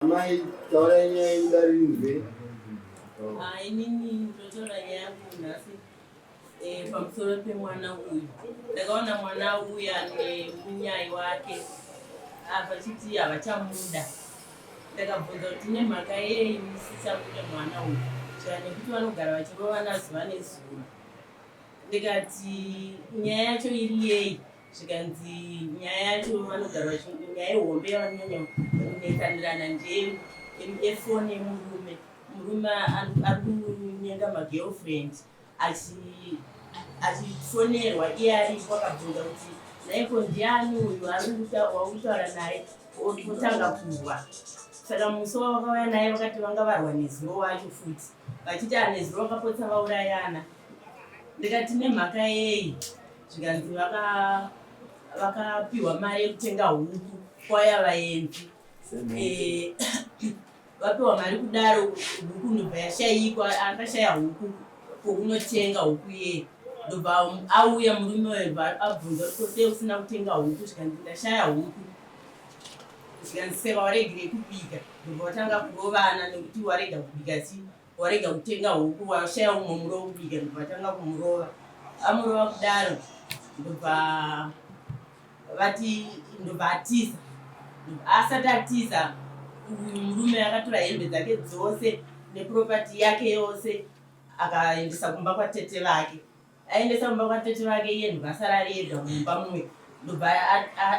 Mai taura nyaya ndarinzwe. Inini ndotora yangu nhasi pamusoro pemwana uyu. Ndakaona mwana uyu ane munyai wake apa chiti havachamuda. Ndakabvunza kuti nemhaka yei musisamude mwana uyu, chera nekuti vanogara vachirovana zuva nezuva. Ndikati nyaya yacho iri yei, zvikanzi nyaya yacho vanogara nyaya yehombe yavanonyanya kunetsanirana ndeyefoni yemurume. Murume ari kunyenga magirlfriend achifonerwa iye aripo, akabvunza kuti naiko ndiani uyu waurikutaura naye, otanga kurwa. Saka musi wavakauya naye vakati vanga varwa nezuro wacho futi, vachiti anezuro vakapotsa vaurayana. Ndikati nemhaka yei, zvikanzi vakapiwa mari yekutenga huku kwaya vaenzi. Vapiwa mari kudaro, huku ndobva yashayikwa, akashaya huku kwokunotenga huku iye. Ndobva auya murume wedu abvunza kuti sei usina kutenga huku, zvikanzi ndashaya huku. Zvikanzi saka waregere kupika, ndobva watanga kurovana nekuti warega kupika warega kutenga huku, washaya umwe muro wekubika, ndobva watanga kumurova. Amurova kudaro ndobva atiza. Asati atiza, murume akatora hembe dzake dzose nepropati yake yose akaendesa kumba kwatete vake. Aendesa kumba kwatete vake, iye ndobva asara rega mumba mumwe. Ndobva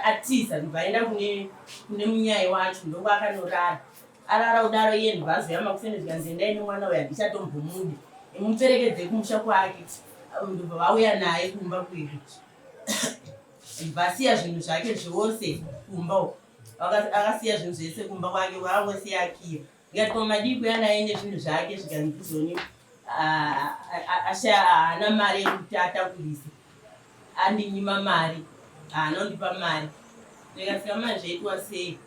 atiza, ndobva aenda kune munyai wacho, ndokwakanorara. Arara kudaro, iye ndobva azoyama kusene zvikanzi endai nemwana uyu handichatombomude, muperekedze kumusha kwake. Ndobva vauya naye kumba kwedu. Ndobva asiya zvinhu zvake zvose kumba uko. Akasiya zvinhu zvese kumba kwake, vakangosiya akiyo. Ngati pamadii kuyana aine zvinhu zvake, zvikanzi kuzoni haana mari yekuti atakurise, andinyima mari, haana kundipa mari. Ndikasika mazvaitwa sei?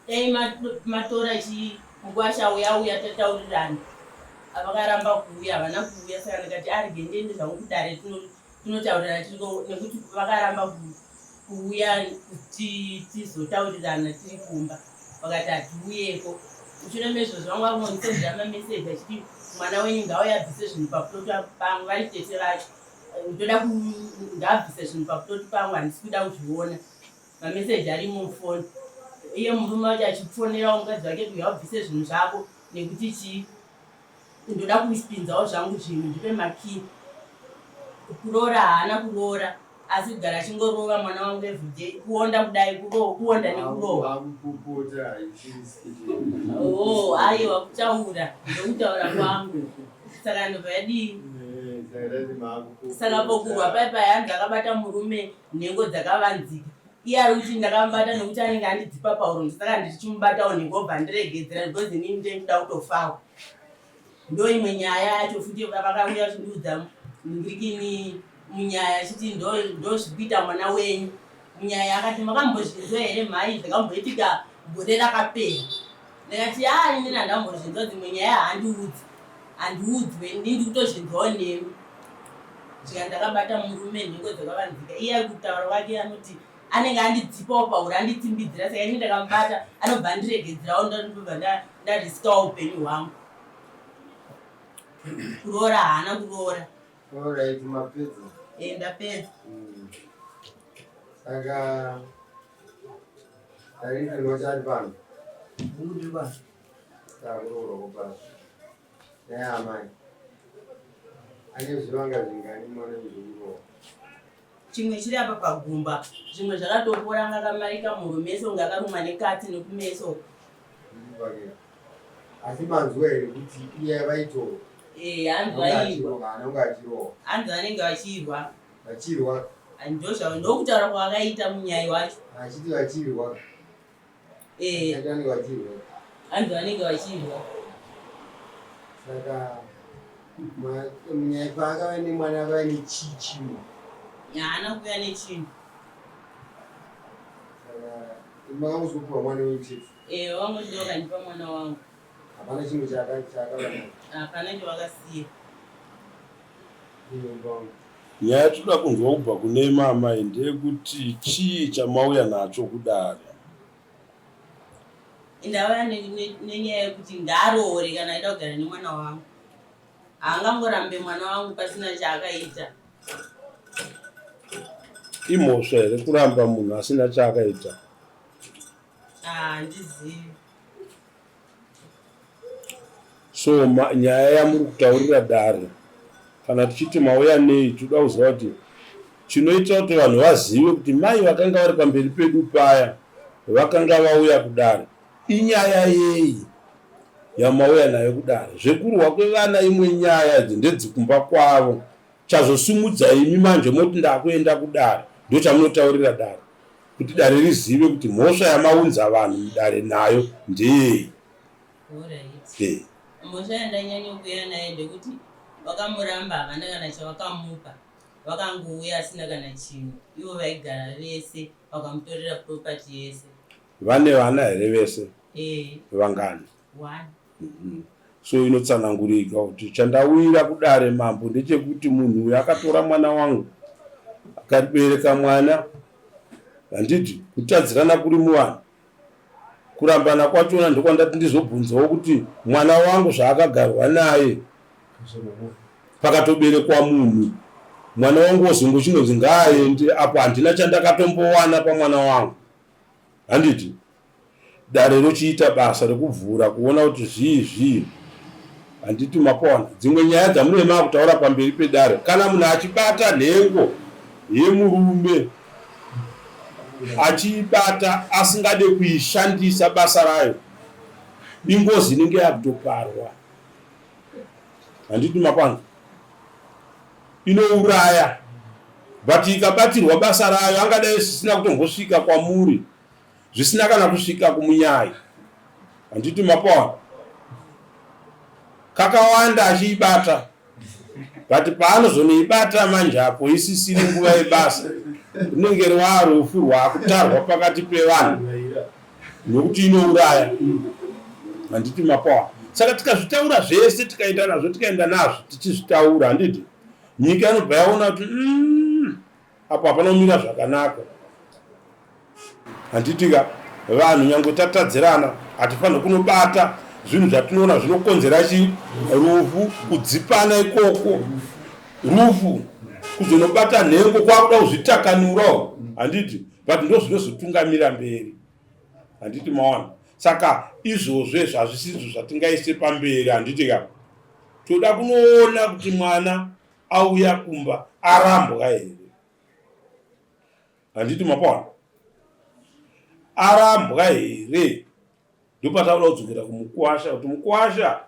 Dai matora mugwasha uya tataurirana. Vakaramba kuuya, havana kuuya, saka ndikati arige ndiende zvangu kudare tinotaurirana nekuti vakaramba kuuya tizotaurirana tiri kumba. Vakati hatiuyeko. Mushure mezvozvo vangu vakangondisendera mameseji achiti mwana wenyu ngauya abvise zvinhu paploti pangu, vari tete vacho. Ndoda ngabvise zvinhu paploti pangu, handisi kuda kuzviona. Mameseji ari mufoni. Iye murume wacho achifonera mukadzi wake kuti abvise zvinhu zvako nekuti chii, ndoda kuspinzawo zvangu zvinhu, ndipe makii. Kuroora haana kuroora, asi kugara achingorova mwana wangu everyday, kuonda kudai, kuonda nekurowa. Aiwa, kutaura ndokutaura kwangu. Saka ndobva yadii. Saka pokurwa paipai hanzi akabata murume, nhengo dzakavanzika. Iye ari kuti ndakamubata nekuti anenge andidzipa pauro, saka ndichimubatawo nhengo bva ndiregedzera, because inini ndinoda kutofawo. Ndo imwe nyaya yacho futi vakauya vachindiudza ndikini munyaya achiti ndo zvikuita mwana wenyu. Munyaya akati makambozvinzwa here mhai zvakamboitika gore rakapera? Ndikati inini handambozvinzwa, dzimwe nyaya handiudzwe, ndiri kutozvinzwawo nemi. Zvika ndakabata murume nhengo dzakavanzika. Iye ari kutaura kwake anoti anenge andidzipawo pauro, anditsimbidzira, saka ini ndakamubata anobva andiregedzerawo, ndobva ndarisikawo upenyu hwangu. Kuroora haana kuroora. Alright, mapedza. Ndapedza. Saka tarini nochari pano. Uri bana. Takuroora kupasa. Amai. Ane zvivanga zvingani mwana muzvikuroora. Chimwe chiri apa pagumba, zvimwe zvakatopora, ngakamarika mhuro meso, ngakarumwa nekati nekumeso. Asi manzwa here kuti iye vaitoro? Hanzi vairwa. Hanzi vanenge vachirwa. Vachirwa? Ndokutaura kwavakaita munyai wacho. Achiti vachirwa? Vanenge vachirwa? Hanzi vanenge vachirwa. Saka munyai paakava nemwana vaine chimwe? Haana kuuya nechinhu. Saka makamuzopiwa mwana wenyu chete? Vangu ndo vakandipa mwana wangu. Hapana chimwe chaakava? Hapana chavakasiya. Nyaya toda kunzwa kubva kune mamai ndeyekuti chii chamauya nacho kudare? Indauya nenyaya yekuti ndaroore kana aida kugara nemwana wangu. Haangangorambe mwana wangu pasina chaakaita. Imhosva here kuramba munhu asina chaakaita? Handizivi. So nyaya yamuri kutaurira Dare, kana tichiti mauya nei, toda kuziva kuti chinoita kuti vanhu vazive kuti mai vakanga vari pamberi pedu paya vakanga vauya kudare inyaya yei yamauya nayo kudare. Zvekurwa kwevana imwe nyaya ndedzikumba kwavo, chazosumudza imi manje moti ndakuenda kudare, ndo chamunotaurira Dare kuti Dare rizive kuti mhosva yamaunza vanhu mudare nayo ndeyei. Mhosva yandanyanya kuuya naye ndekuti vakamuramba havana kana chavakamupa, vakangouya asina kana chinhu. Ivo vaigara vese vakamutorera property yese. Vane vana here vese? Vangani? 1. So inotsanangurika kuti chandawira kudare mambo ndechekuti munhu uyu akatora mwana wangu akabereka mwana, handiti kutadzirana kuri muvanhu. Kurambana kwachona ndokwandati ndizobvunzawo kuti mwana wangu zvaakagarwa naye pakatoberekwa munhu, mwana wangu wozongo chinonzi ngaaende apo, handina chandakatombowana pamwana wangu. Handiti Dare rochiita basa rekuvhura kuona kuti zvii. Handiti mapona dzimwe nyaya dzamunema kutaura pamberi peDare, kana munhu achibata nhengo yemurume achiibata asingade kuishandisa basa rayo, ingozi inenge yakutoparwa. Handiti mapana inouraya, but ikabatirwa basa rayo angadai zvisina kutombosvika kwamuri, zvisina kana kusvika kumunyai. Handiti mapana kakawanda achiibata, but paanozonoibata manje apo isisiri nguva yebasa, runenge rufu rwakutarwa pakati pevanhu nokuti inouraya. Handiti mapawa. Saka tikazvitaura zvese tikaenda nazvo tikaenda nazvo tichizvitaura, handiti nyika inobva yaona kuti apo hapanomira zvakanaka. Handitika vanhu nyange tatadzirana hatifanira kunobata zvinhu zvatinoona zvinokonzera rufu, kudzipana ikoko, rufu, kuzonobata nhengo kwakuda kuzvitakanurawo. Handiti but ndo zvinozotungamira mberi. Handiti mawana. Saka izvozvo hazvisizvo zvatingaise pamberi. Handitika toda kunoona kuti mwana auya kumba arambwa here. Handiti mapawana arambwa here. Ndopataura kudzokera kumukwasha kuti mukwasha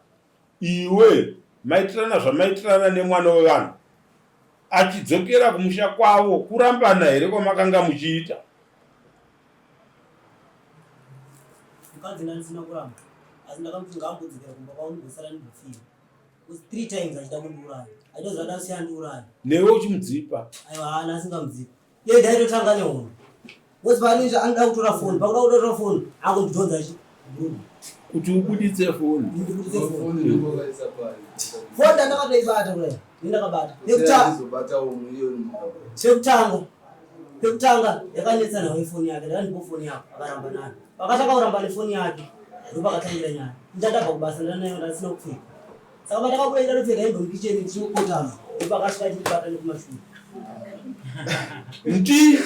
iwe maitirana zvamaitirana nemwana wevanhu, achidzokera kumusha kwavo kurambana here kwamakanga muchiita? Mukadzi ndisina kuramba, asi ndakamuti ngaambodzokera kumba kwavo ndosara ndibvira. 3 times achida kundiuraya. Aitozvada siya ndiuraya. Newe uchimudzipa? Aiwa hana asingamudzipa. Iye ndaitotanga nehono. Wose paninje angida kutora foni, pakuda kutora foni akundidhonza chi. Kuti ubuditse foni. Foni ndakatoibata kudai. Ndakabata. Pekutanga yakanetsa nawo ifoni yake, ndandipo foni yako akaramba nayo. Pakataka kuramba nefoni yake, ndopakatangira nyaya. Ndadabva kubasa ndanayo ndasina kupfeka. Saka patakabuda ndinopfeka hembe mukicheni ndichikotama. Ndopakasvika chikubata nekumashure. Nti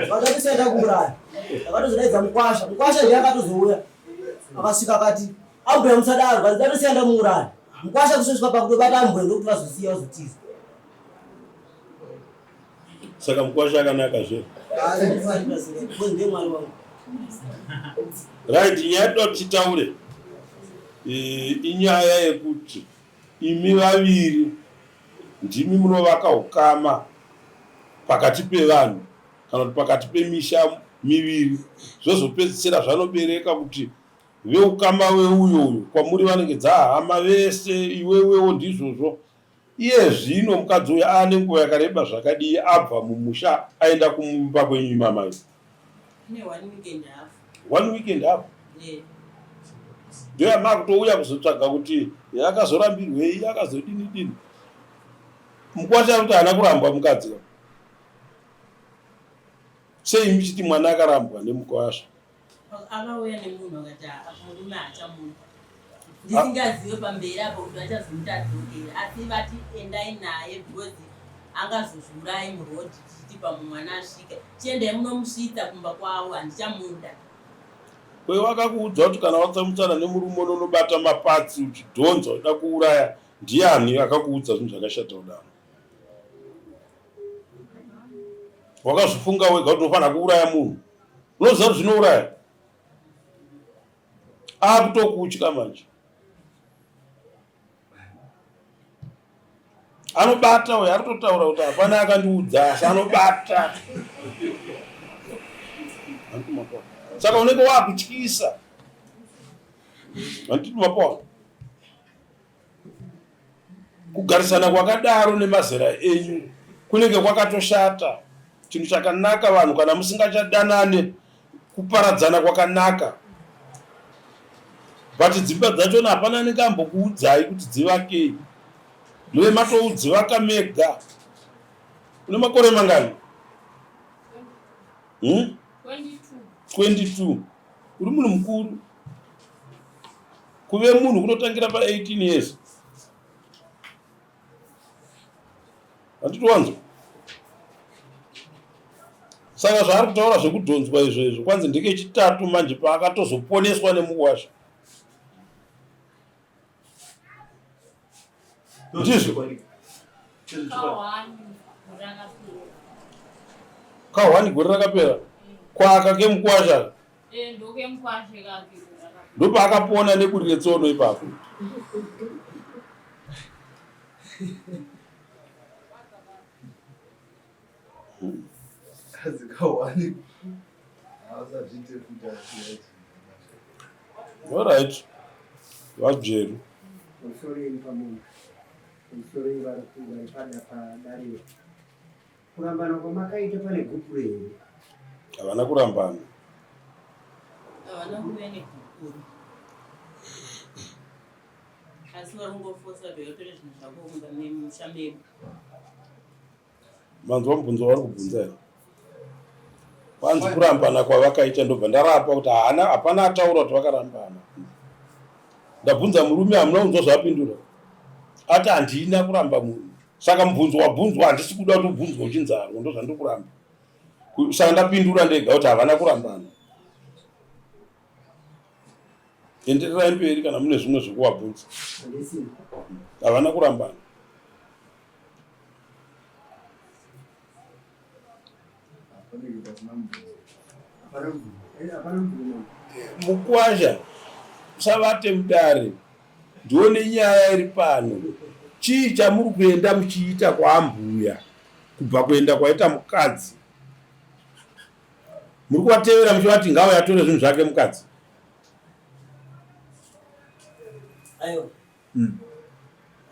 vakatisaenda kuuraya, vakatozodaidza mukwasha ndiye akatozouya akasvika akati abhuya musadaro kuti ndatosienda muuraya. Mukwasha kusvika pakutobata ambwe ndokuti vazosiya vazotiza. Saka mukwasha akanaka zve. Ndiye mwari wangu. Right, nyaya toda titaure inyaya yekuti imi vaviri ndimi munovaka ukama pakati pevanhu kana kuti pakati pemisha miviri, zvozopedzisira zvanobereka kuti veukama weuyoyo kwamuri vanenge dzahama vese, iwewewo ndizvozvo. Iye zvino mukadzi uyu ane nguva yakareba zvakadii abva mumusha aenda kumba kwenyu mamai? 1 week and half. Ndio yamakutouya kuzotsvaga kuti yakazorambirwei, yakazodini. Mukwasha kuti haana kurambwa mukadzi. Sei muchiti mwana akarambwa nemukwasha? akauya nemunhu akati murume achamuda ndisingazive pamberi apo kuti vachazomutadzokera asi vati endai naye because angazozviurai murodhi tichiti pamwe mwana asvika chiendai munomusvitsa kumba kwavo handichamuda. Wakakuudza kuti kana watsamutsana nemurume unobata mapatsi uchidhonza uda kuuraya ndiani akakuudza zvinhu zvakashata kudaro? Wakazvifunga wega kuti unofanira kuuraya munhu? Unoziva kuti zvinouraya? Akutokutya manje. Anobata uyo aritotaura kuti hapana akandiudza asi anobata. Saka unenge wakutyisa. Handiti mapona. Kugarisana kwakadaro nemazera enyu kunenge kwakatoshata. Chinhu chakanaka vanhu kana musingachadanane kuparadzana kwakanaka. But dzimba dzacho hapana anenge ambokuudzai kuti dzivakei. Muve matoudzivaka mega. Une makore mangani? 22. Uri munhu mukuru. Kuve munhu kunotangira pa 18 years. Handiti wanzo. Saka zvaari kutaura zvekudhonzwa izvo kwanzi ndike chitatu manje paakatozoponeswa nemukwasha. Ndizvo. Kahwani gore rakapera. Kwaka kemukwasha. Ndoke mukwashe kake. Ndo paakapona nekurire tsono ipapo. Kahwani. All right. Wajeri. Usori pamunhu. Usori vari padare. Kurambana kwamakaita pane gupu here? Havana kurambana. Havana kuve negukuru. Asi vari kungofosa veitore zvinhu zvako kunga nemusha medu. Manzwa mubvunzo vari kubvunza here? Kwanzi kurambana kwavakaita ndobva ndarapa kuti hapana ataura kuti vakarambana. Ndabvunza murume hamuna kunzwa zvapindura. Ati handina kuramba munhu. Saka mubvunzo wabvunzwa handisi kuda kuti ubvunzwe uchinzaro ndo zvandiri kuramba. Saka ndapindura ndega kuti havana kurambana. Endererai mberi kana mune zvimwe zvekuwabvunza. Havana kurambana. Mukwasha usavate mudare ndione nyaya iri pano. Chii chamuri kuenda muchiita kwaambuya kubva kuenda kwaita mukadzi? Muri kuvatevera muchivati ngao yatore zvinhu zvake mukadzi? Aiwa.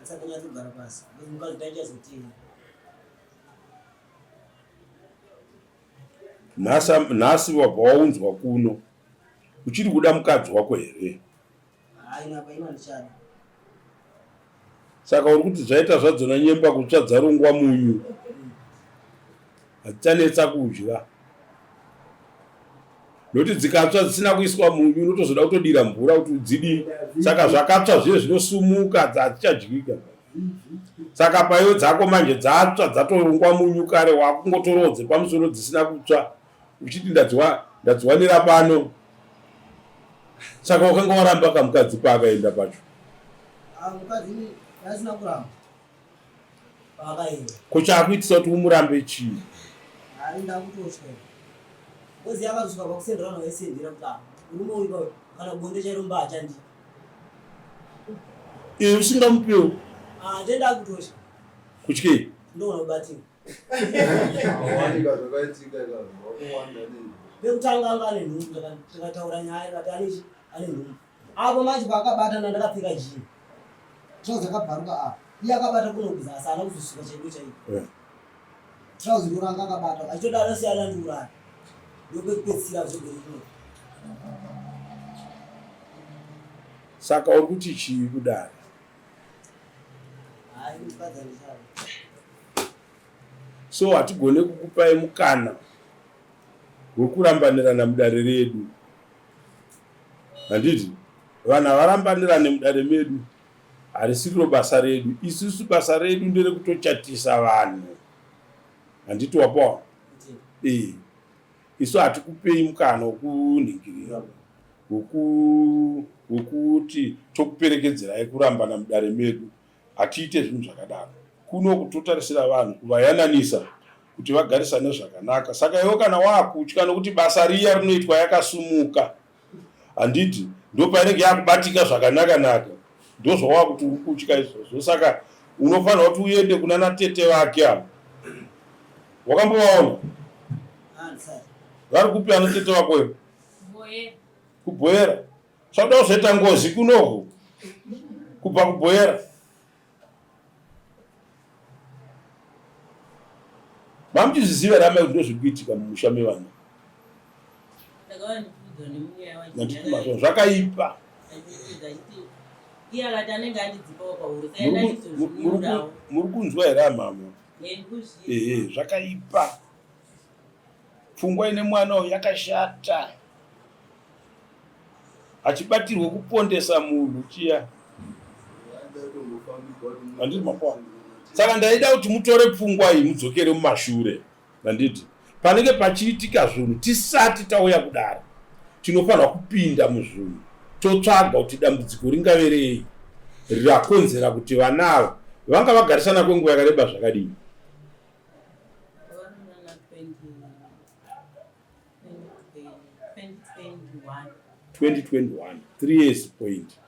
Asaka nyatogara pasi. Mukadzi taichazotii. Nhasi wabva waunzwa kuno uchiri kuda mukadzi wako here? Haina paina ndichada. Saka uri kuti zvaita zvadzona nyemba kutsva dzarungwa munyu hadzichanetsa kudya. Nokuti dzikatsva dzisina kuiswa munyu unotozoda kutodira mvura kuti dzidi. Saka zvakatsva zviye zvinosumuka hadzichadyika. Saka paiwo dzako manje dzatsva dzatorungwa munyu kare wakungotorodze pamusoro dzisina kutsva uchiti ndadziwanira pano. Saka wakanga waramba kamukadzi paakaenda pacho. Mukadzi asina kuramba. Paakaenda. Kuchakuitisa kuti umurambe chii? Hainda kutosha. Kozi yakazosvika pakusenderana vaisendera kuti murume uyu kana bonde chairomba achandi. Iwe usingamupewo? Ndenda kutosha. Kutyei? Ndoona kubatika. Awanika zvakaitika izvozvo wakuwanda nei? Bekutanga anga ane nhumbu takataura nyaya kati ane nhumbu. Apo manje paakabatana ndakapfeka jini. Trouser akabharuka iye akabata kuno kuzasi ana kuzosvika chaido chaido. Trouser roranga akabata achitoda asiyana ndiuraya. Ndokwekupedzisira zvogere kuno. Saka uri kuti chii kudaro? Hayi mukadzi ndishava. So hatigone kukupai mukana wekurambanirana mudare redu. handiti vana varambanirane mudare medu harisiro basa redu. Isusu basa redu nderekutochatisa vanhu, handiti wapawa. Isu hatikupei mukana wokunhingirira wokuti tokuperekedzerai kurambana mudare medu. Hatiite zvinhu zvakadaro. Kuno kutotarisira vanhu kuvayananisa kuti vagarisane zvakanaka. Saka iwe kana wakutya nokuti basa riya rinoitwa yakasumuka, handiti ndopainenge yakubatika zvakanaka-naka, ndozvawakuti uri kutya izvozvo. Saka unofanira kuti uende kuna natete vake avo. Wakambovaona vari kupi anotete vako wewe? Kubhoera. Sauda kuzoita ngozi kunoku kubva kubhoera. Mamuchiziva rama kuti ndozviri kuitika mumusha mevanhu. Zvakaipa. Muri kunzwa here amama? Zvakaipa. Pfungwa ine mwana uyu yakashata. Achibatirwe kupondesa munhu chiya. Handiti mapawa. Saka ndaida kuti mutore pfungwa iyi mudzokere mumashure. Handiti panenge pachiitika zvinhu tisati tauya kudara, tinofanira kupinda muzvinhu totsvaga kuti dambudziko ringave rei rakonzera kuti vana ava vanga vagarisana kwenguva yakareba zvakadini. 2021, 3 years point.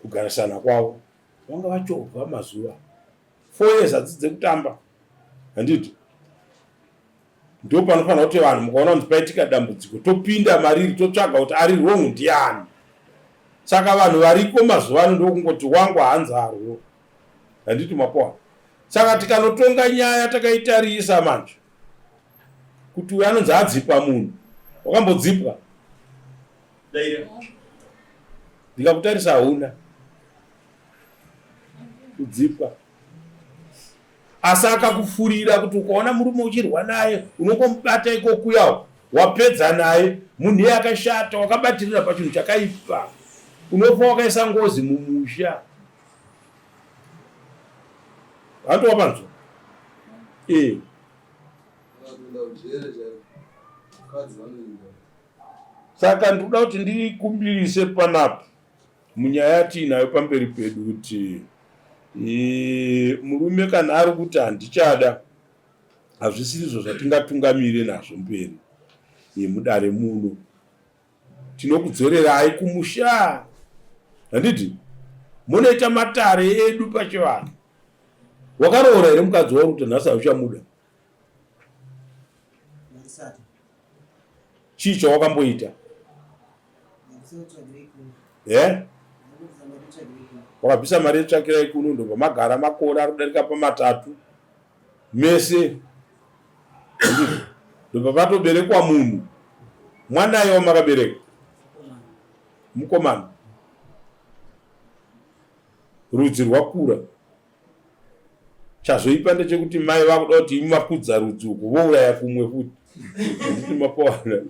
Kugarisana kwavo vanga vachobva mazuva 4 years hadzidze kutamba. Handiti ndo panofanira kuti vanhu mukaona kuti paitika dambudziko topinda mariri totsvaga kuti ari wrong ndiani. Saka vanhu variko mazuva ano ndokungoti wangu hanzarwo. Handiti mapoa. Saka tikanotonga nyaya takaitarisa manje kuti uyu anonzi adzipa munhu. Wakambodzipwa? Ndikakutarisa hauna kudzipwa. Asi akakufurira kuti ukaona murume uchirwa naye unongomubata ikokuyawo wapedza naye. Munhu iye akashata, wakabatirira pachinhu chakaipa, unofa wakaisa ngozi mumusha. Vantu wapanzwa? Saka ndoda kuti ndikumbirise panapa munyaya yatinayo pamberi pedu kuti murume kana ari kuti handichada, hazvisizvo zvatingatungamire nazvo mberi mudare muno. Tinokudzorerai kumusha. Handiti munoita matare edu pachivanhu. Wakaroora here mukadzi waro kuti nhasi hauchamuda? Chii chawakamboita? Wakabvisa mari yetsvakira ikuno ndo pamagara makore ari kudarika pa3 mese. Ndo papatoberekwa munhu. Mwanaye wamakabereka mukomana. Rudzi rwakura. Chazoipa ndechekuti mai vakuda kuti imapudza rudzi uko vouraya kumwe futi. Nditi mapawana.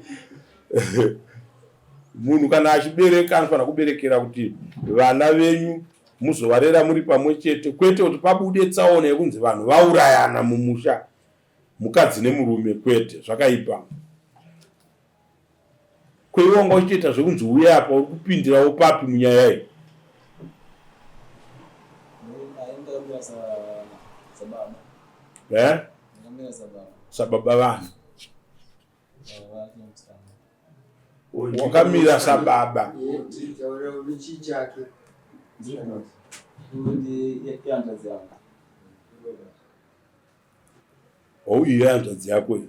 Munhu kana achibereka anofanira kuberekera kuti vana venyu muzovarera muri pamwe chete, kwete kuti pabude tsaona yekunzi vanhu vaurayana mumusha, mukadzi nemurume, kwete. Zvakaipa. Kweiwanga uchiita zvekunzi uye apa uri kupindirawo papi munyaya iyi? Sababa vanhu. Wakamira sababa. Iye hanzvadzi yako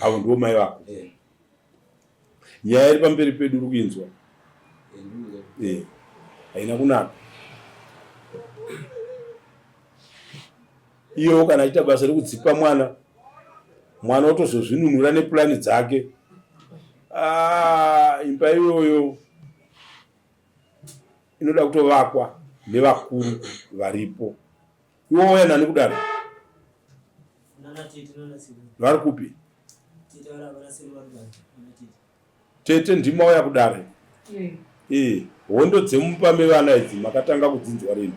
avo ndiwo mai vako. Nyaya iri pamberi pedu uri kuinzwa? Haina kunaka. Iyewo kana achiita basa rekudzipa mwana otozozvinunura nepurani dzake. Imba iyoyo inoda kutovakwa nevakuru varipo. Iwo wauya nani kudaro? Vari kupi? tete ndima waya kudare hondo dzemupame vana idzi makatanga kudzinzwa rini?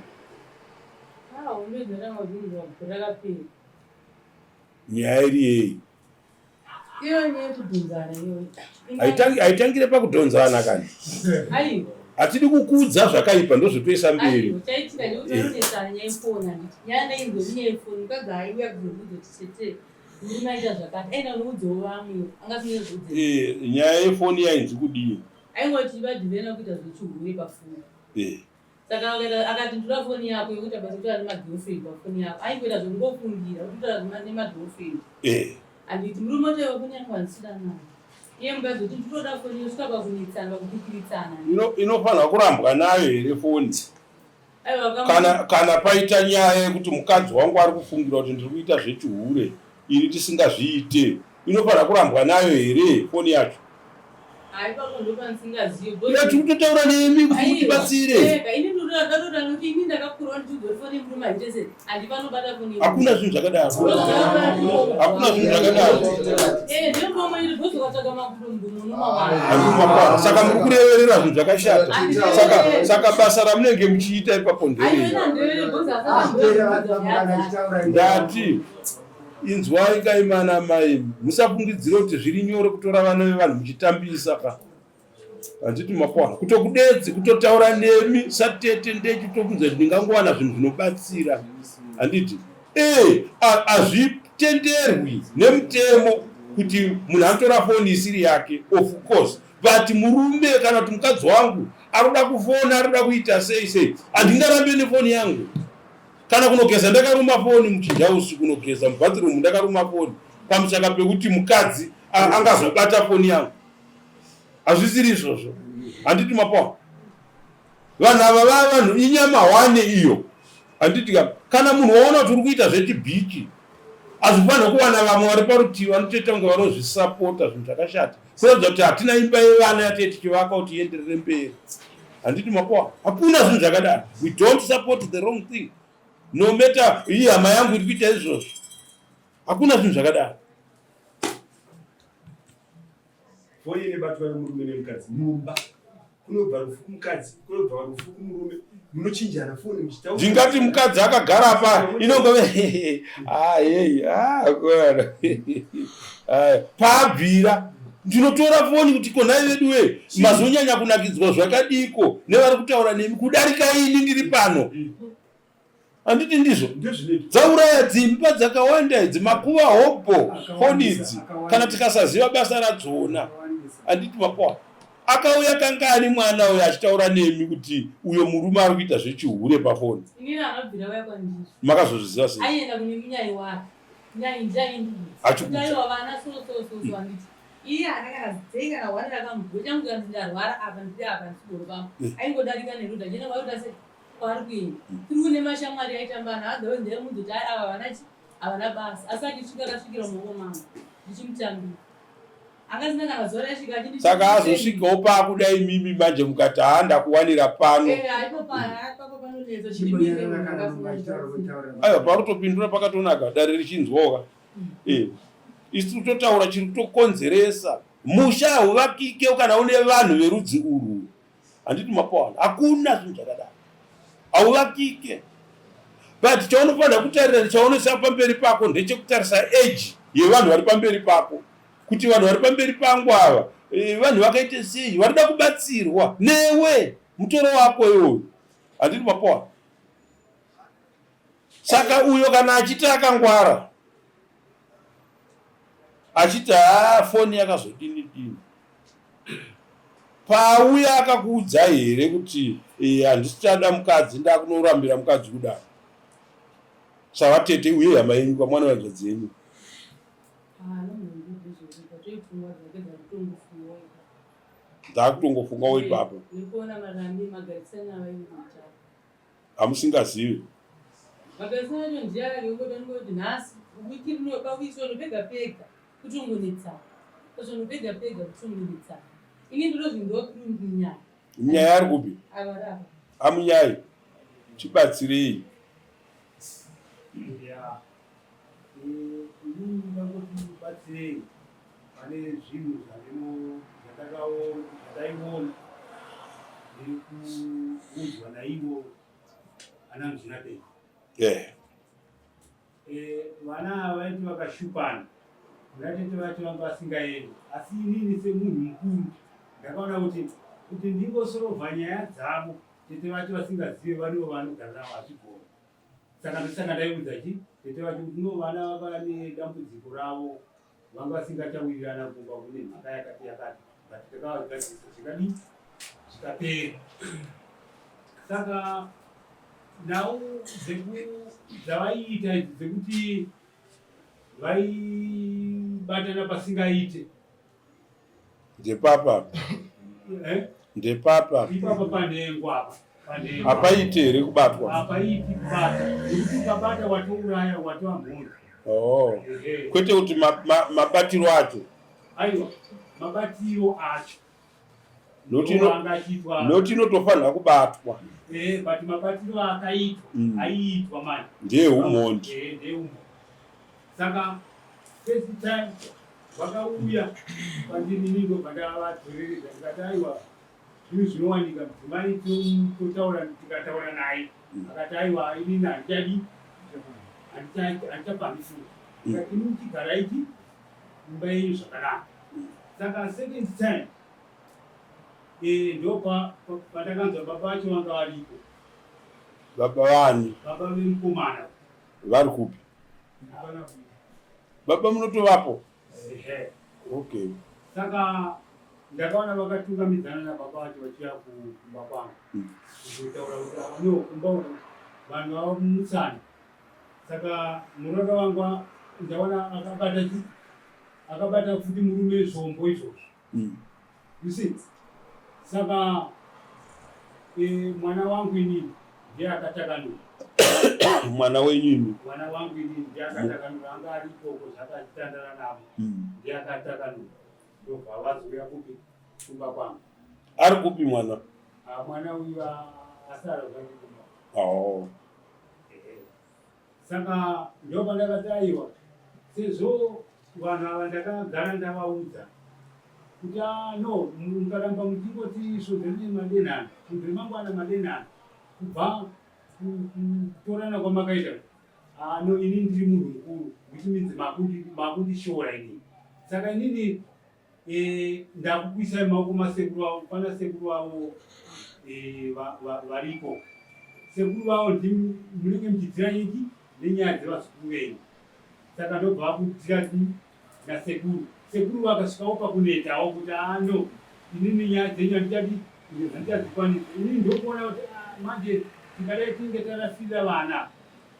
Nyaya iri yei? Haitangire pakudhonzana kani? Hatidi kukudza zvakaipa ndozvotoisa mberi. Nyaya yefoni yainzi kudii? Aingoti vadhivena kuita zvechihure pafoni. Saka akati ndura foni yako yekuti basi kutora nemagirlfriend pafoni yako. Aingoita zvekungofungira kuti kutora nemagirlfriend. Anditi murume wacho kunyangwanisira naye. Iye mukazoti ndinoda foni yosvika pakunetsana pakupikiritsana. Inofanira kurambwa nayo here foni? Kana paita nyaya yekuti mukadzi wangu ari kufungira kuti ndiri kuita zvechihure ini tisingazviite, inofanira kurambwa nayo here foni yacho? Tiri kutotaura nemi kuti utibatsire. Hakuna zvinhu zvakadaro. Hakuna zvinhu zvakadaro. Saka muri kureverera zvinhu zvakashata. Saka basa ramunenge muchiita ipapo nderei? Ndati inzwai kaimana mai, musafungidzira kuti zviri nyore kutora vana vevanhu muchitambisa ka. Handiti makwana kutokudedzi kutotaura nemi satete ndechitobvunza kuti ndingangowana zvinhu zvinobatsira. Handiti hazvitenderwi nemutemo kuti munhu anotora foni isiri yake, of course, but murume kana kuti mukadzi wangu arikuda kufona, arikuda kuita sei, handingarambe nefoni yangu. Kana kunogeza ndakaruma foni muchinja usiku, kunogeza mubathroom ndakaruma foni pamusaka pekuti mukadzi angazobata foni yangu. Hazvisiri izvozvo. Handiti mapawa. Vanhu ava vanhu inyama wane iyo. Handiti kana munhu waona kuti uri kuita zvechibhiki, hazvifanira kuwana vamwe vari parutivi vanotoita kunge vanozvisapota zvinhu zvakashata. Kuratidza kuti hatina imba yevana yatete tichivaka kuti ienderere mberi. Handiti mapawa. Hakuna zvinhu zvakadaro. We don't support the wrong thing. No matter hii hama yangu iri kuita izvozvo. Hakuna zvinhu zvakadaro. Foni inobatwa nemurume nemukadzi mumba. Kunobva rufu mukadzi, kunobva rufu murume. Munochinjana foni muchitaura. Zvingati mukadzi akagara pa inongove pabvira ndinotora foni kuti konai vedu we mazonyanya kunakidzwa zvakadiko nevari kutaura nemi kudarika ini ndiri pano. Handiti ndizvo? Dzauraya dzimba dzakawanda idzi, makuva hopo foni idzi kana tikasaziva basa radzona. Handiti mapawa. Akauya kangani mwana uyo achitaura nemi kuti uyo murume ari kuita zvechihure pafoni? Inini anobvira waya kwandiri. Makazozviziva sei? Aienda kune munyai wake. Nyai ndai achikutaiwa vana so handiti. Iye akakadzenga na wani rakamubhuya kuti ndarwara apa ndiri apa ndisiboro pamwe. Aingodarika neruda jena varuda se kwari kuenda. Tiri kune mashamwari aitambana adhawe ndere munhu kuti ava vana chi avana basa. Asati kasvikira muoko mangu. Ndichimutambira. Saka azosvikawo pakudai mimi manje mukati handa kuwanira pano. Aiwa parutopindura pakatonaka dare richinzwoka. Isi totaura chiri kutokonzeresa musha huvakike kana une vanhu verudzi urwu. Handiti mapawa. Hakuna zvinhu zvakadaro. Hauvakike. But chaunofanira kutarira chaunoisa pamberi pako ndechekutarisa age yevanhu vari pamberi pako. Kuti vanhu vari pamberi pangu ava vanhu vakaite sei, varida kubatsirwa newe mutoro wako iwoyo. Handiti mapawa. Saka uyo kana achiti akangwara achiti foni yakazodini pauya akakuudza here kuti handisichada mukadzi ndakunorambira mukadzi kudaro savatete uye hama yenyu kwamwana vanzvadzi yenyu? Ndakutongofungawo ipapo. Hamusingazivi. Magarisana njia yake ngoti nhasi wiki rinobawiswa nopega pega kuti ungonetsa. Kuti nopega pega kuti ungonetsa. Ini ndiro zvindokunyanya. Nyaya yari kupi? Avarava. Amunyai. Chibatsirei. Ya. Ini ndakoti batsirei. Pane zvinhu zvarimo ndakaiona ndiri kuudzwa naivo ana muzvinabeni. Vana ava vaiti vakashupana, ngatete vacho vanga vasingaendi, asi inini semunhu mukuru ndakaona kuti ndingosorovha nyaya dzavo tete vacho vasingazive varivo vanogara navo hazvigona. Saka ndosaka ndaiudza tete vacho kuti no vana vava nedambudziko ravo vanga vasingatawirirana kumba kune mhaka yakati yakati, but takavagadzirisa zvikadii zvikapera. Saka nhau dzavaiita idzi dzekuti vaibatana pasingaite ndepapa ipapa panhengo apa hapaiti here kubatwa, hapaiti kubata, nekuti ukabata watouraya watova mhuri. kwete kuti mabatiro acho, aiwa mabatiro acho noti inotofanira kubatwa, but mabatiro akaitwa aiitwa mani ndeumhondi. Saka first time vakauya pandininindo pandavadzoreredza ndikati aiwa zvinhu zvinowanika mudzimai tikataura naye akati aiwa inini handichadi handichapamisura ikati ini chigara ichi imba yenyu zvakanaka. Saka second time ndo pandakanzwa baba vacho vanga varipo. Baba vani? Baba vemukomana. Vari kupi? Baba munotovapo? Okay. Saka ndakaona vakatungamidzana nababa vacho vachiya kumba kwangu kutaura kuti no kumba uno vanhu vava mumusana. Saka muroora wangu ndaona akabata futi murume zvombo izvozvo. You see? Saka mwana wangu inini ndiye akatakanura. Mwana wenyini? Mwana wangu inini ndiye akatakanura, anga ariko zvakatandara navo. Ndiye akatakanura. Ndobva vazoya kupi kumba kwangu. Ari kupi mwana? Mwana uyu asara zvangu kumba. Saka ndopa ndakati aiwa sezvo vanhu ava ndakagara ndavaudza kuti no mukaramba muchingoti sozvene madenhani sozve mangwana madenhani kubva kutorana kwamakaita no ini ndiri munhu mukuru which means makundishora inini. Saka inini ndakukuisai maoko masekuru vavo pana sekuru vavo varipo. Sekuru vavo munenge muchidzira nyiki nenyaya dzevazukuru venyu. Saka ndobva vakudzira nasekuru. Sekuru vakasvikawo pakunetawo kuti no inini nyaya dzenyu handichadzikwanisa. Inini ndokuona kuti manje tingadai tinge tarasira vana,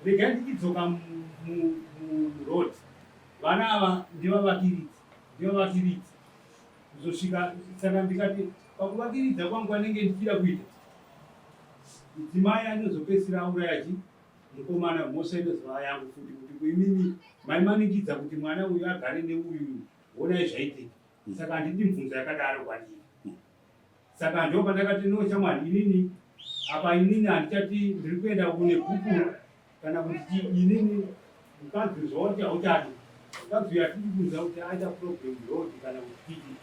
regai ndichidzoka muroad. Vana ava ndivavakiridzi kuzosvika. Saka ndikati pakuvakiridza kwangu anenge ndichida kuita mudzimai anozopedzisira auraya mukomana mhosva inozova yangu futi kuti kuimini maimanikidza kuti mwana uyu agare neuyu honai zvaitika. Saka handidi mibvunzo yakadaro kwandiri. Saka ndo pandakati no shamwari inini apa inini handichati ndiri kuenda kune bhuku kana kuti inini mukadzi zvauti hautadi mukadzi uyu atiri kunza kuti aita problem road kana kuti titi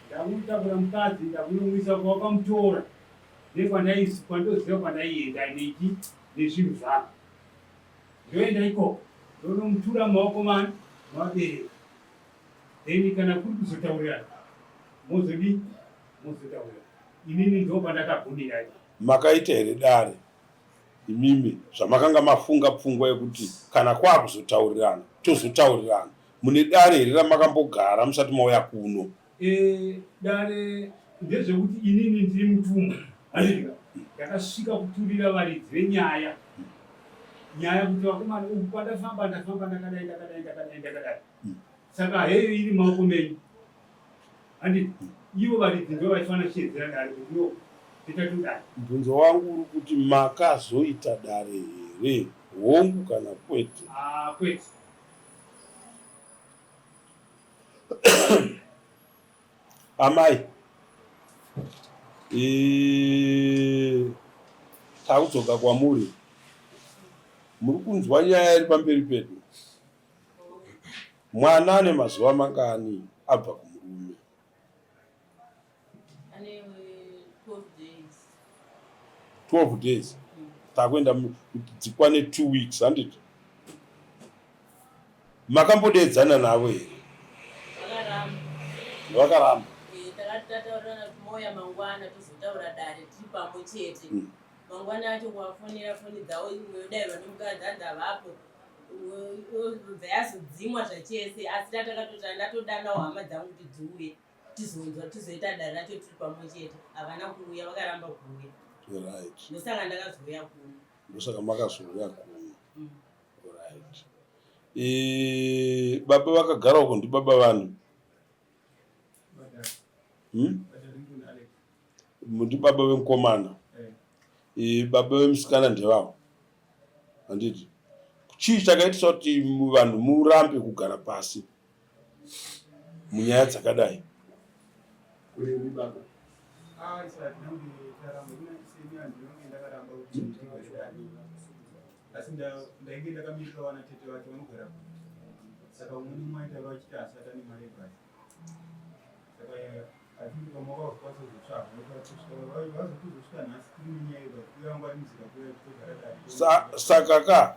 ndamutakura mukadzi ndakunomwisa kwakamutora nekwandoziva kwandaienda neiki nezvinhu zvako ndoenda ikoko ndonomutura mumaoko mani mabereka then kana kuri kuzotaurira mozotaurira inini ndo pandakagumira. Makaita here dare imimi zvamakanga mafunga pfungwa yekuti kana kwakuzotaurirana tozotaurirana, mune dare here ramakambogara musati mauya kuno? Dare ndezvekuti inini ndiri mutumwa handika ndakasvika kuturira varidzi venyaya kuti vakomana uku pandafamba ndakadai. Saka heyo iri maoko menyu handiti ivo varidzi ndo vachifanira kushedzera dare kuti no titatudai. Mubvunzo wangu uri kuti makazoita dare here hongu kana kwete? Kwete. Amai takudzoka kwamuri, muri kunzwa nyaya iri pamberi pedu. Mwana ane mazuva mangani abva kumurume? 12 days takwenda dzikwane 2 weeks handiti makambodedzana navo here vakaramba takataurana moya mangwana tozotaura dare tiri pamwe chete mangwana acho kuvafonera foni dzavo dai vane mukadzi andavapo dzayazodzimwa zvachese asi tatakatota ndatodanawo hama dzangu kuti dziuye tizonzwa tizoita dare racho tiri pamwe chete havana kuuya vakaramba kuuya ndosaka ndakazouya kuno ndosaka makazouya kuno baba vakagara uko ndibaba vanhu ndibaba vemukomana baba vemusikana ndevavo handiti chii chakaitisa kuti vanhu murambe kugara pasi munyaya dzakadai asi ndainge ndakamirira vana tete vacho vanogara saka umweni mwaita vachiti asata nemari basi saka atindi vamavazokwasozotsvaga vazotozosvika nhasi tiri munyaya uyangwarimuzika kuya kutogara saka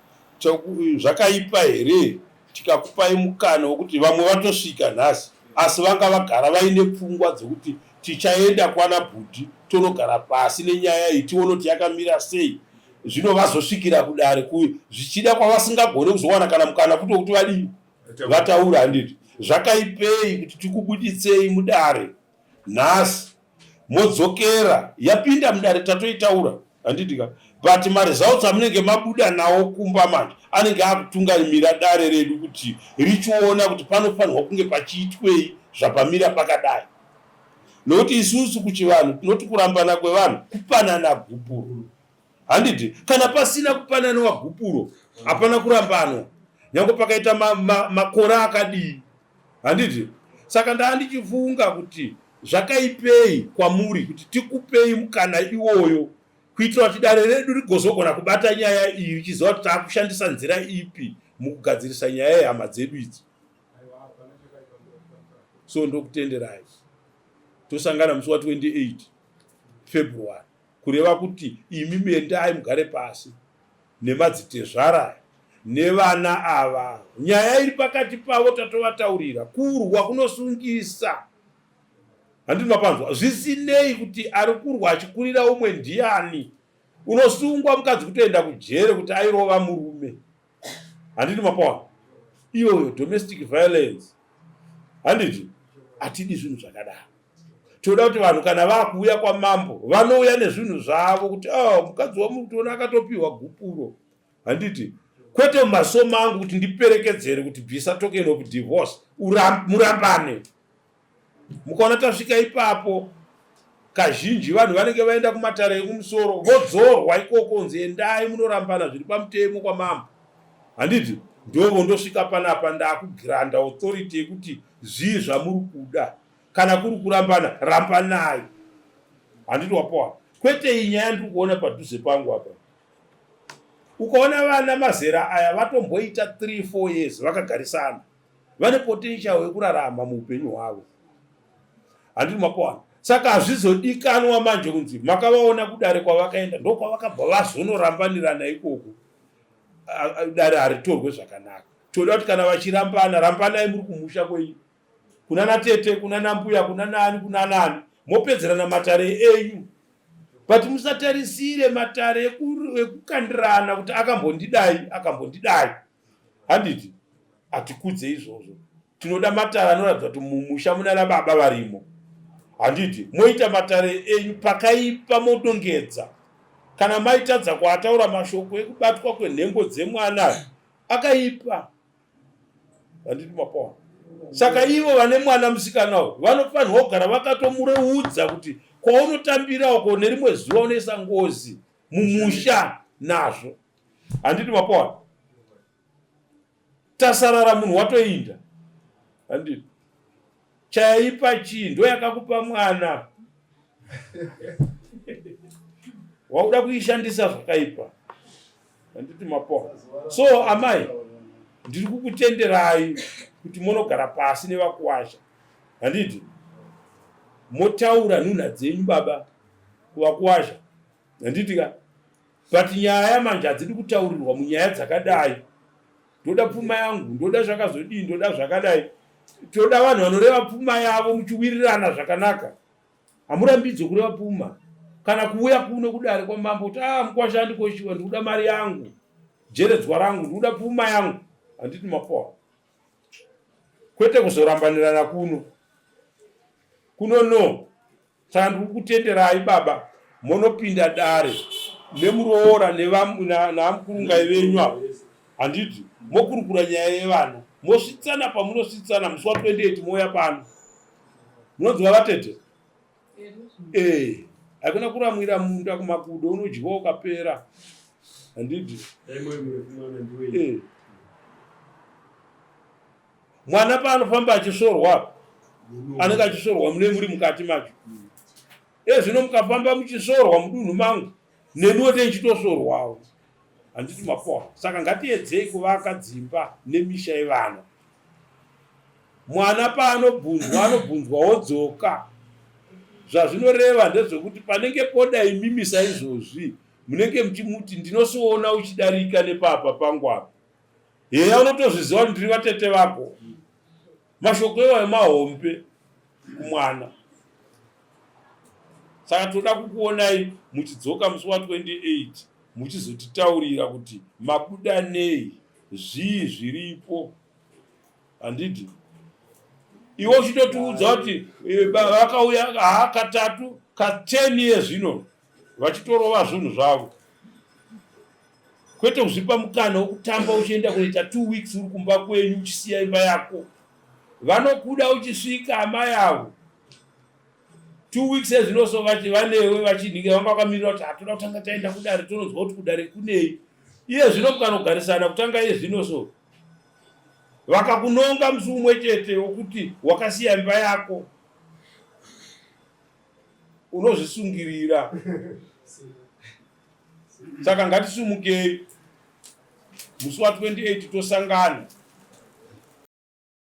zvakaipa here tikakupai mukana wekuti vamwe vatosvika nhasi asi vanga vagara vaine pfungwa dzekuti tichaenda kwana bhudhi tonogara pasi nenyaya iyi tione kuti yakamira sei zvino vazosvikira kudare zvichida kwavasingagone kuzowana kana mukana kuto kuti vadii vataura handiti zvakaipei kuti tikubuditsei mudare nhasi modzokera yapinda mudare tatoitaura handitika but maresults amunenge mabuda nawo kumba manje anenge akutungamira dare redu kuti richiona kuti panofanirwa kunge pachiitwei zvapamira pakadai nokuti isusu kuchivanhu tinoti kurambana kwevanhu kupanana gupuro handiti kana pasina kupanana gupuro hapana kurambanwa nyange pakaita makore akadii handiti saka ndandichifunga kuti zvakaipei kwamuri kuti tikupei mukana iwoyo kuitira kuti dare redu rigozogona kubata nyaya iyi richiziva kuti takushandisa nzira ipi mukugadzirisa nyaya yehama dzedu idzi so ndokutenderai tosangana musi wa28 February kureva kuti imi mendai mugare pasi nemadzitezvara nevana ava nyaya iri pakati pavo tatovataurira kurwa kunosungisa handiti mapanzwa zvisinei kuti ari kurwa achikurira umwe ndiani unosungwa mukadzi kutoenda kujere kuti airova murume handiti mapanzwa iyoyo domestic violence handiti hatidi zvinhu zvakadaro toda kuti vanhu kana vakuuya kwamambo vanouya nezvinhu zvavo kuti mukadzi wamutoona akatopiwa gupuro handiti kwete mumasomo angu kuti ndiperekedzere kuti bvisa token of divorce murambane mukaona tasvika ipapo kazhinji vanhu vanenge vaenda kumatare ekumusoro vodzorwa ikoko nziendai munorambana zviri pamutemo kwamambo handiti ndovo ndosvika panapa ndakugiranda authority yekuti zvii zvamuri kuda kana kuri kurambana rambanai handiti wapowa kwete iyi nyaya ndiri kuona padhuze pangu apa ukaona vana mazera aya vatomboita 3-4 years vakagarisana vane potential yekurarama muupenyu hwavo handiti mapowana saka hazvizodikanwa manje kunzi makavaona kudare kwavakaenda ndokwavakabva vazonorambanirana ikoko dare haritorwe zvakanaka toda kuti kana vachirambana rambanai muri kumusha kwenyu kuna natete kuna nambuya kuna nani mopedzerana matare enyu but musatarisire matare ekukandirana kuti akambondidai handiti hatikudze izvozvo tinoda matare anoratidza kuti mumusha munana baba varimo handiti moita matare enyu pakaipa modongedza kana maitadza kuataura mashoko ekubatwa kwenhengo dzemwana akaipa handiti mapawa saka ivo vane mwana musikanawo vanofanirwa kugara vakatomureudza kuti kwaunotambira uko nerimwe zuva unoisa ngozi mumusha nazvo handiti mapawa tasarara munhu watoinda handiti chaipa chii ndo yakakupa mwana wauda kuishandisa zvakaipa handiti mapawa so amai ndiri kukutenderai kuti munogara pasi nevakuwasha handiti motaura nhunha dzenyu baba kuvakuwasha handiti ka but nyaya manje hadzidi kutaurirwa munyaya dzakadai. Ndoda pfuma yangu, ndoda zvakazodii, ndoda zvakadai. Toda vanhu vanoreva pfuma yavo muchiwirirana zvakanaka. Hamurambidzwe kureva pfuma. Kana kuuya kuno kudare kwamambo kuti Mukwasha andikoshiwa, ndikuda mari yangu, jeredzwa rangu, ndikuda pfuma yangu, handiti mapoa. Kwete kuzorambanirana kuno. Kuno saka ndiri kutenderai baba, munopinda dare nemuroora namukurungai venyu, handiti mokurukura nyaya yevana, mosvitsana pamunosvitsana musi wa28 moya pano. Munonzwa vatete? Hakuna kuramwira munda kumakudo unodyiwa ukapera. Handiti? Mwana paanofamba achisorwa, anenge achisorwa mune muri mukati macho. Zvino mukafamba muchisorwa mudunhu mangu, nenuwo tenchitosorwawo. Handiti mapoa. Saka ngatiedzei kuvaka dzimba nemisha yevana. Mwana paanobvunzwa, anobvunzwawo dzoka. Zvazvinoreva ndezvekuti panenge poda imimi saizvozvi, munenge muchimuti ndinosoona uchidarika nepapa pangu apa. Heya unotozviziva kuti ndiri vatete vako. Mashoko ewayo mahombe kumwana. Saka toda kukuonai muchidzoka musi wa28 muchizotitaurira kuti mabuda nei, zvii zviripo. Handiti? Iwo uchitotiudza kuti vakauya katatu ka10 years zvino vachitorova zvinhu zvavo. Kwete kuzvipa mukana wokutamba uchienda kunoita 2 weeks uri kumba kwenyu uchisiya imba yako. Vanokuda uchisvika hama yavo 2 weeks ezvinosovati vanewe vachinhinga vanga vakamirira kuti hatoda kutanga taenda kudare, tononzwa kuti kudare kunei. Iye zvino mukanogarisana kutanga iye zvino so vakakunonga musi umwe chete wokuti wakasiya imba yako, unozvisungirira. Saka ngatisumukei musi wa28 tosangana.